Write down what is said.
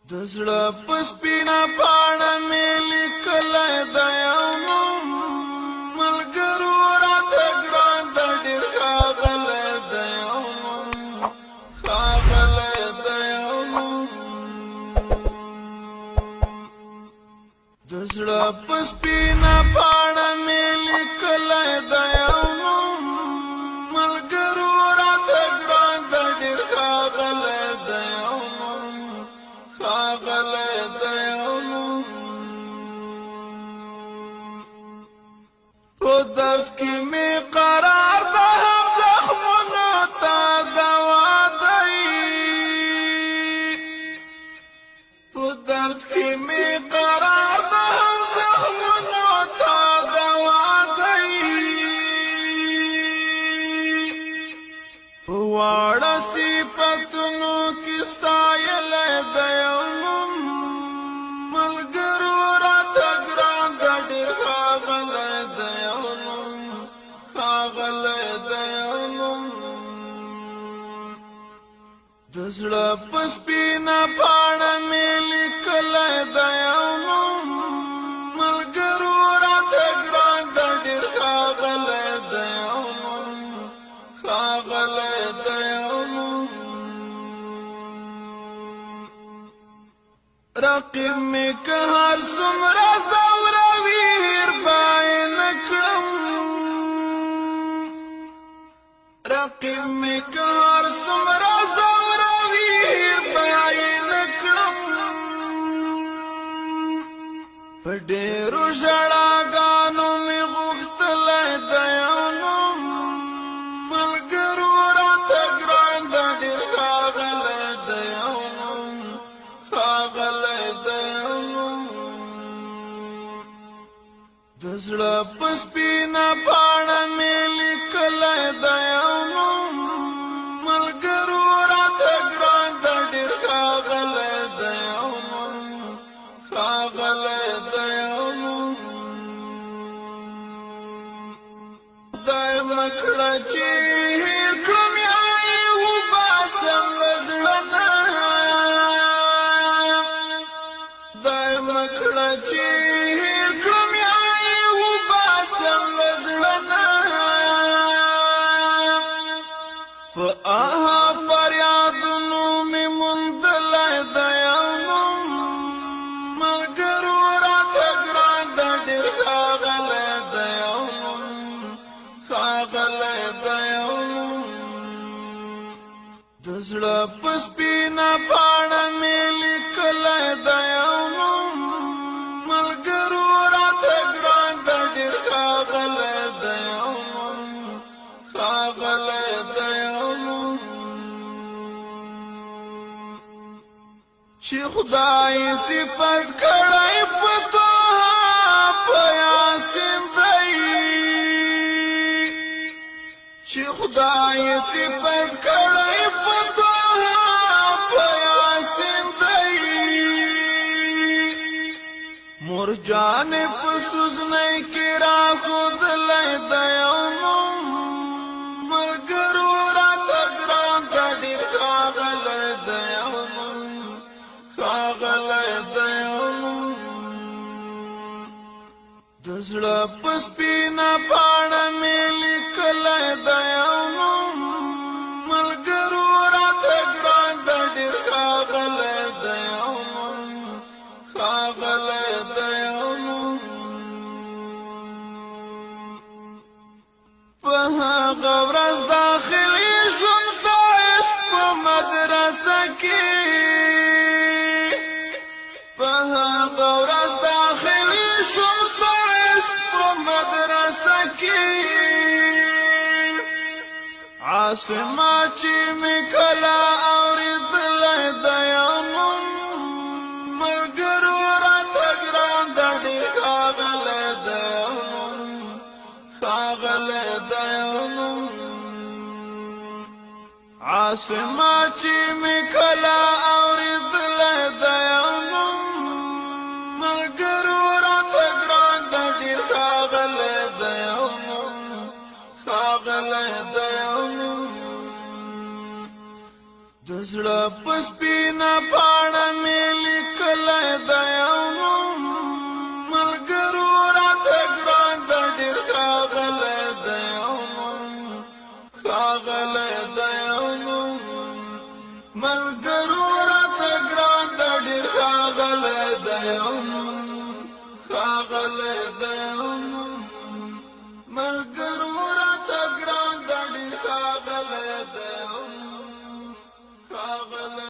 دزړه پسپینا پاڼه مې لیکلای د یو نوم ملګرو راته ګران د ډېر ښاغلی د یو نوم ښاغلی د یو نوم دزړه پسپینا پاڼه مې لیکلای د یو نوم ملګرو راته ګران د ډېر ښاغلی د یو نوم ښاغلی د یو نوم په درد کې مې قرار د هم زخمونو ته دوا دی په درد کې مې قرار د هم زخمونو ته دوا دی په واړه صفتونو کې ستایلی د یو نوم ملګرو راته ګران د ډېر ښاغلی د یو نوم ښاغلی د یو نوم د زړه په سپینه پاڼه مې لیکلی د یو نوم ملګرو راته ګران د ډېر ښاغلی د یو نوم ښاغلی د یو نوم رقیب می که هر څومره زوروي هیر به یې نه کړم رقیب می که هر څومره زوروي هیر به یې نه کړم په ډېرو ژړاګانو مې غوښتلی د یو نوم ملګرو راته ګران د ډېر ښاغلی د یو نوم ښاغلی د یو نوم د زړه په سپینه پاڼه مې لیکلی د یو نوم ملګرو راته ګران د ډېر ښاغلی د یو نوم ښاغلی د یو نوم خدای مه کړه چې هېر کړم یا یې وباسم له زړه نه خدای مه کړه چې هېر کړم یا یې وباسم له زړه نه په آها فریادونو مې موندلی د یو نوم ملګرو راته ګران د ډېر ښاغلی د یو نوم ښاغلی د یو نوم د زړه په سپینه پاڼه مې لیکلی د یو نوم ملګرو راته ګران د ډېر ښاغلی د یو نوم ښاغلی د یو نوم چې خدای صفت کړی په توها په یاسین دی چې خدای صفت کړی په توها په یاسین دی مرجان په سوزنۍ کې راښودلی د یو نوم ملګرو راته ګران د ډېر ښاغلی د یو نوم ښاغلی د یو نوم د زړه په سپینه پاڼه مې لیکلی د یو نوم ملګرو راته ګران د ډېر ښاغلی د یو نوم ښاغلی د یو نوم په هغه ورځ داخلي ژوند د عشق په مدرسه کې په هغه ورځ داخلي ژوند د عشق په مدرسه کې عاصمه چې مې کله اورېدلی د یو نوم ملګرو راته ګران د ډېر ښاغلی د یو نوم ښاغلی د یو نوم عاصمه چې مې کله اورېدلی د یو نوم ملګرو راته ګران د ډېر ښاغلی د یو نوم ښاغلی د یو نوم د زړه په سپینه پاڼه مې یو